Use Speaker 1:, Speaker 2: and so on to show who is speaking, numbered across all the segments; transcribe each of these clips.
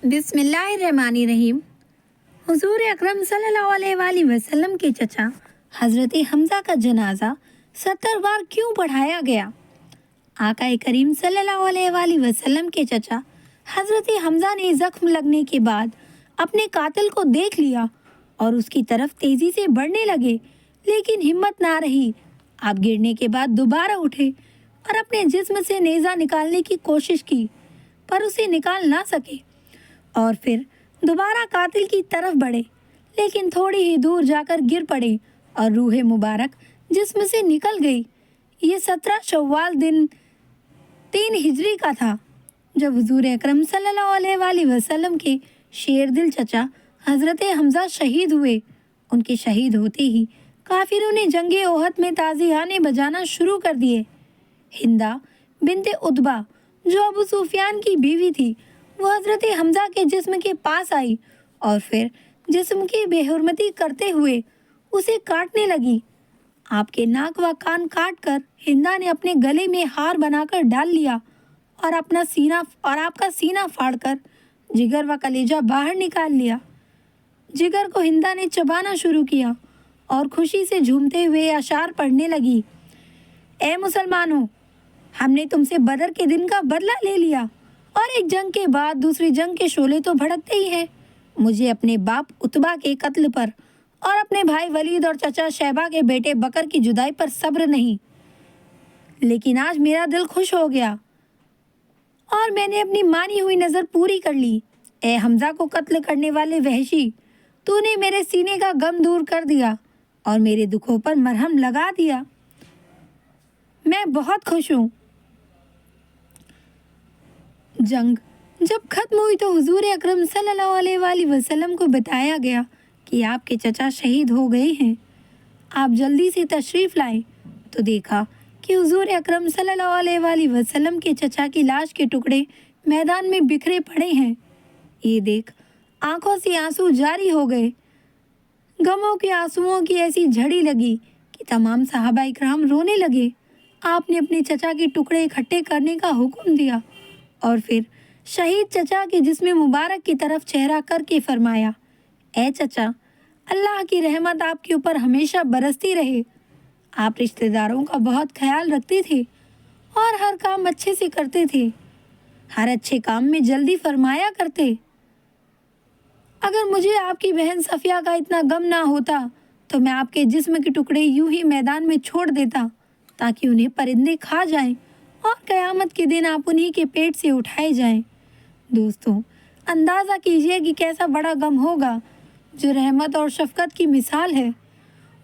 Speaker 1: بسم اللہ الرحمن الرحیم۔ حضور اکرم صلی اللہ علیہ وآلہ وسلم کے چچا حضرت حمزہ کا جنازہ 70 بار کیوں پڑھایا گیا؟ آقا کریم صلی اللہ علیہ وآلہ وسلم کے چچا حضرت حمزہ نے زخم لگنے کے بعد اپنے قاتل کو دیکھ لیا اور اس کی طرف تیزی سے بڑھنے لگے، لیکن ہمت نہ رہی۔ آپ گرنے کے بعد دوبارہ اٹھے اور اپنے جسم سے نیزہ نکالنے کی کوشش کی، پر اسے نکال نہ سکے، اور پھر دوبارہ قاتل کی طرف بڑھے، لیکن تھوڑی ہی دور جا کر گر پڑے اور روح مبارک جسم سے نکل گئی۔ یہ 17 شوال دن 3 ہجری کا تھا جب حضور اکرم صلی اللہ علیہ وآلہ وسلم کے شیر دل چچا حضرت حمزہ شہید ہوئے۔ ان کے شہید ہوتے ہی کافروں نے جنگ احد میں تازیانے بجانا شروع کر دیے۔ ہندہ بنت عتبہ جو ابو سفیان کی بیوی تھی، وہ حضرت حمزہ کے جسم کے پاس آئی اور پھر جسم کی بے حرمتی کرتے ہوئے اسے کاٹنے لگی۔ آپ کے ناک و کان کاٹ کر ہندہ نے اپنے گلے میں ہار بنا کر ڈال لیا اور آپ کا سینہ پھاڑ کر جگر و کلیجہ باہر نکال لیا۔ جگر کو ہندہ نے چبانا شروع کیا اور خوشی سے جھومتے ہوئے اشعار پڑھنے لگی۔ اے مسلمانوں، ہم نے تم سے بدر کے دن کا بدلہ لے لیا، اور ایک جنگ کے بعد دوسری جنگ کے شعلے تو بھڑکتے ہی ہیں۔ مجھے اپنے باپ عتبہ کے قتل پر اور اپنے بھائی ولید اور چچا شیبہ کے بیٹے بکر کی جدائی پر صبر نہیں، لیکن آج میرا دل خوش ہو گیا اور میں نے اپنی مانی ہوئی نظر پوری کر لی۔ اے حمزہ کو قتل کرنے والے وحشی، تو نے میرے سینے کا غم دور کر دیا اور میرے دکھوں پر مرہم لگا دیا۔ میں بہت خوش ہوں۔ جنگ جب ختم ہوئی تو حضور اکرم صلی اللہ علیہ وآلہ وسلم کو بتایا گیا کہ آپ کے چچا شہید ہو گئے ہیں۔ آپ جلدی سے تشریف لائے تو دیکھا کہ حضور اکرم صلی اللہ علیہ وآلہ وسلم کے چچا کی لاش کے ٹکڑے میدان میں بکھرے پڑے ہیں۔ یہ دیکھ آنکھوں سے آنسو جاری ہو گئے۔ غموں کے آنسوؤں کی ایسی جھڑی لگی کہ تمام صحابہ اکرام رونے لگے۔ آپ نے اپنے چچا کے ٹکڑے اکٹھے کرنے کا حکم دیا اور پھر شہید چچا کے جسم مبارک کی طرف چہرہ کر کے فرمایا، اے چچا، اللہ کی رحمت آپ کے اوپر ہمیشہ برستی رہے۔ آپ رشتہ داروں کا بہت خیال رکھتے تھے اور ہر کام اچھے سے کرتے تھے، ہر اچھے کام میں جلدی فرمایا کرتے۔ اگر مجھے آپ کی بہن صفیہ کا اتنا غم نہ ہوتا تو میں آپ کے جسم کے ٹکڑے یوں ہی میدان میں چھوڑ دیتا تاکہ انہیں پرندے کھا جائیں اور قیامت کے دن آپ انہی کے پیٹ سے اٹھائے جائیں۔ دوستوں، اندازہ کیجئے کہ کیسا بڑا غم ہوگا جو رحمت اور شفقت کی مثال ہے۔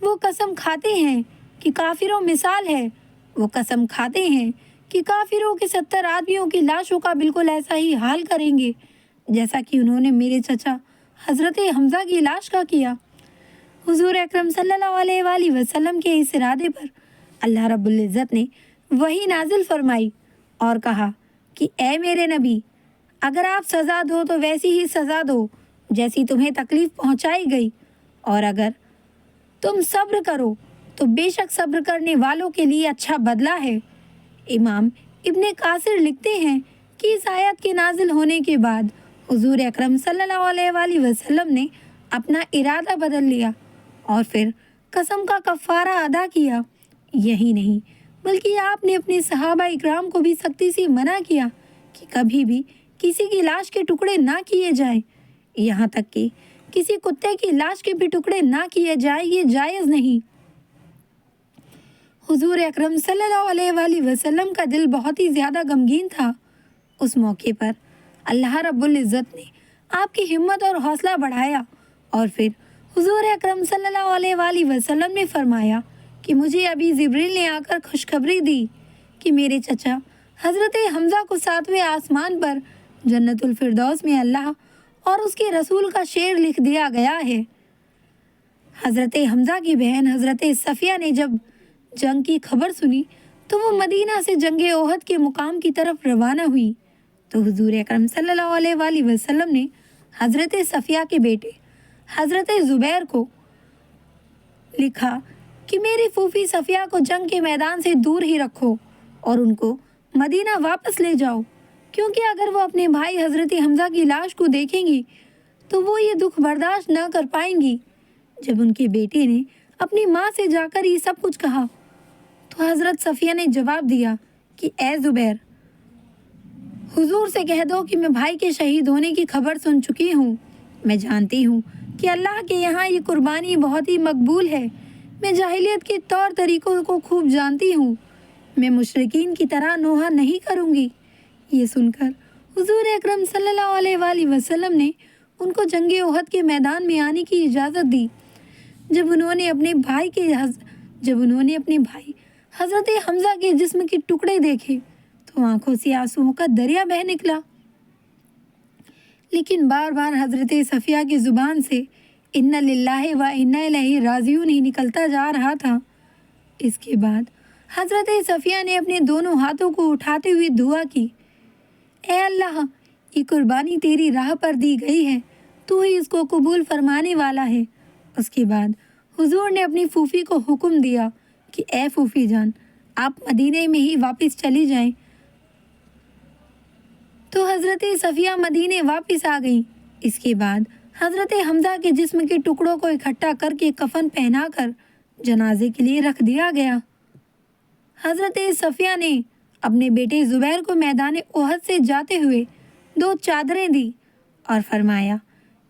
Speaker 1: وہ قسم کھاتے ہیں کہ کافروں مثال ہے، وہ قسم کھاتے ہیں کہ کافروں کے 70 آدمیوں کی لاشوں کا بالکل ایسا ہی حال کریں گے جیسا کہ انہوں نے میرے چچا حضرت حمزہ کی لاش کا کیا۔ حضور اکرم صلی اللہ علیہ وآلہ وسلم کے اس ارادے پر اللہ رب العزت نے وحی نازل فرمائی اور کہا کہ اے میرے نبی، اگر آپ سزا دو تو ویسی ہی سزا دو جیسی تمہیں تکلیف پہنچائی گئی، اور اگر تم صبر کرو تو بے شک صبر کرنے والوں کے لیے اچھا بدلہ ہے۔ امام ابن کاثر لکھتے ہیں کہ اس آیت کے نازل ہونے کے بعد حضور اکرم صلی اللہ علیہ وآلہ وسلم نے اپنا ارادہ بدل لیا اور پھر قسم کا کفارہ ادا کیا۔ یہی نہیں بلکہ آپ نے اپنے صحابہ اکرام کو بھی سختی سے منع کیا کہ کبھی بھی کسی کی لاش کے ٹکڑے نہ کیے جائیں، یہاں تک کہ کسی کتے کی لاش کے بھی ٹکڑے نہ کیے جائیں، یہ جائز نہیں۔ حضور اکرم صلی اللہ علیہ وآلہ وسلم کا دل بہت ہی زیادہ غمگین تھا۔ اس موقع پر اللہ رب العزت نے آپ کی ہمت اور حوصلہ بڑھایا اور پھر حضور اکرم صلی اللہ علیہ وآلہ وسلم نے فرمایا کہ مجھے ابھی جبریل نے آ کر خوشخبری دی کہ میرے چچا حضرت حمزہ کو 7ویں آسمان پر جنت الفردوس میں اللہ اور اس کے رسول کا شعر لکھ دیا گیا ہے۔ حضرت حمزہ کی بہن حضرت صفیہ نے جب جنگ کی خبر سنی تو وہ مدینہ سے جنگ احد کے مقام کی طرف روانہ ہوئی، تو حضور اکرم صلی اللہ علیہ وآلہ وسلم نے حضرت صفیہ کے بیٹے حضرت زبیر کو لکھا کہ میری پھوپھی صفیہ کو جنگ کے میدان سے دور ہی رکھو اور ان کو مدینہ واپس لے جاؤ، کیونکہ اگر وہ اپنے بھائی حضرت حمزہ کی لاش کو دیکھیں گی تو وہ یہ دکھ برداشت نہ کر پائیں گی۔ جب ان کے بیٹے نے اپنی ماں سے جا کر یہ سب کچھ کہا تو حضرت صفیہ نے جواب دیا کہ اے زبیر، حضور سے کہہ دو کہ میں بھائی کے شہید ہونے کی خبر سن چکی ہوں۔ میں جانتی ہوں کہ اللہ کے یہاں یہ قربانی بہت ہی مقبول ہے۔ میں جاہلیت کے طور طریقوں کو خوب جانتی ہوں۔ میں مشرکین کی طرح نوحہ نہیں کروں گی۔ یہ سن کر حضور اکرم صلی اللہ علیہ وآلہ وسلم نے ان کو جنگ احد کے میدان میں آنے کی اجازت دی۔ جب انہوں نے اپنے بھائی حضرت حمزہ کے جسم کے ٹکڑے دیکھے تو آنکھوں سے آنسوؤں کا دریا بہہ نکلا، لیکن بار بار حضرت صفیہ کی زبان سے انا للہ و انا الیہ راجعون ہی نکلتا جا رہا تھا۔ اس کے بعد حضرت صفیہ نے اپنے دونوں ہاتھوں کو اٹھاتے ہوئے دعا کی، اے اللہ، یہ قربانی تیری راہ پر دی گئی ہے، تو ہی اس کو قبول فرمانے والا ہے۔ اس کے بعد حضور نے اپنی پھوپھی کو حکم دیا کہ اے پھوپھی جان، آپ مدینے میں ہی واپس چلی جائیں۔ تو حضرت صفیہ مدینے واپس آ گئیں۔ اس کے بعد حضرت حمزہ کے جسم کے ٹکڑوں کو اکٹھا کر کے کفن پہنا کر جنازے کے لیے رکھ دیا گیا۔ حضرت صفیہ نے اپنے بیٹے زبیر کو میدان احد سے جاتے ہوئے 2 چادریں دی اور فرمایا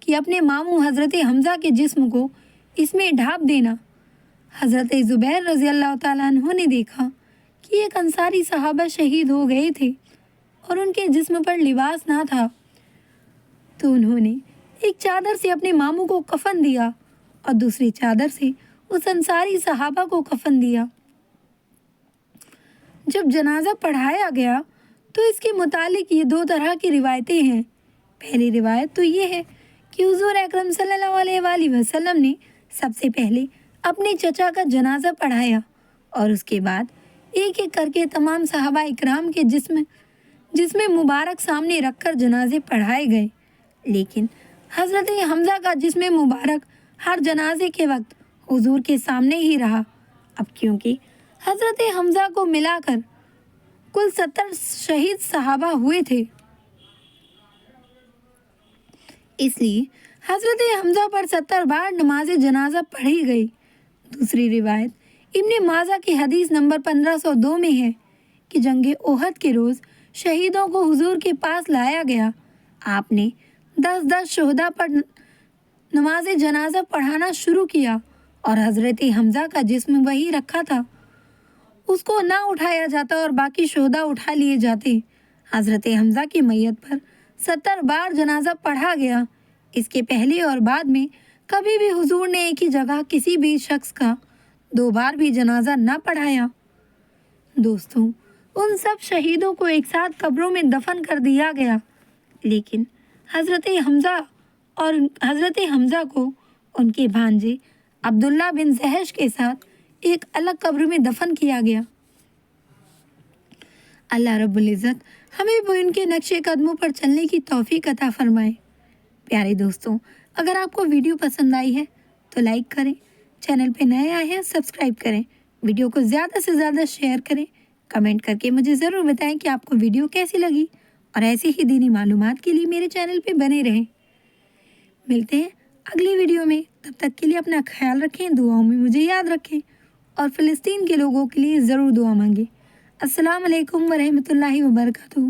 Speaker 1: کہ اپنے ماموں حضرت حمزہ کے جسم کو اس میں ڈھانپ دینا۔ حضرت زبیر رضی اللہ تعالیٰ عنہ نے دیکھا کہ ایک انصاری صحابہ شہید ہو گئے تھے اور ان کے جسم پر لباس نہ تھا، تو انہوں نے ایک چادر سے اپنے ماموں کو کفن دیا اور دوسری چادر سے اس انصاری صحابہ کو کفن دیا۔ جب جنازہ پڑھایا گیا تو اس کے متعلق یہ 2 طرح کی روایتیں ہیں۔ پہلی روایت تو یہ ہے کہ حضور اکرم صلی اللہ علیہ وآلہ وسلم نے سب سے پہلے اپنے چچا کا جنازہ پڑھایا اور اس کے بعد ایک ایک کر کے تمام صحابہ اکرام کے جسم مبارک سامنے رکھ کر جنازے پڑھائے گئے، لیکن حضرت حمزہ کا جسم مبارک ہر جنازے کے وقت حضور کے سامنے ہی رہا۔ اب کیونکہ حضرت حمزہ کو ملا کر کل 70 شہید صحابہ ہوئے تھے، اس لیے حضرت حمزہ پر 70 بار نماز جنازہ پڑھی گئی۔ دوسری روایت ابن ماجہ کی حدیث نمبر 1502 میں ہے کہ جنگ احد کے روز شہیدوں کو حضور کے پاس لایا گیا۔ آپ نے 10 شہداء پر نماز جنازہ پڑھانا شروع کیا اور حضرت حمزہ کا جسم وہی رکھا تھا، اس کو نہ اٹھایا جاتا اور باقی شہداء اٹھا لیے جاتے۔ حضرت حمزہ کی میت پر 70 بار جنازہ پڑھا گیا۔ اس کے پہلے اور بعد میں کبھی بھی حضور نے ایک ہی جگہ کسی بھی شخص کا 2 بار بھی جنازہ نہ پڑھایا۔ دوستوں، ان سب شہیدوں کو ایک ساتھ قبروں میں دفن کر دیا گیا، لیکن حضرت حمزہ کو ان کے بھانجے عبداللہ بن جحش کے ساتھ ایک الگ قبر میں دفن کیا گیا۔ اللہ رب العزت ہمیں بھی ان کے نقش قدموں پر چلنے کی توفیق عطا فرمائے۔ پیارے دوستوں، اگر آپ کو ویڈیو پسند آئی ہے تو لائک کریں، چینل پہ نئے آئے ہیں سبسکرائب کریں، ویڈیو کو زیادہ سے زیادہ شیئر کریں، کمنٹ کر کے مجھے ضرور بتائیں کہ آپ کو ویڈیو کیسی لگی، اور ایسی ہی دینی معلومات کے لیے میرے چینل پہ بنے رہیں۔ ملتے ہیں اگلی ویڈیو میں، تب تک کے لیے اپنا خیال رکھیں، دعاؤں میں مجھے یاد رکھیں اور فلسطین کے لوگوں کے لیے ضرور دعا مانگیں۔ السلام علیکم ورحمۃ اللہ وبرکاتہ۔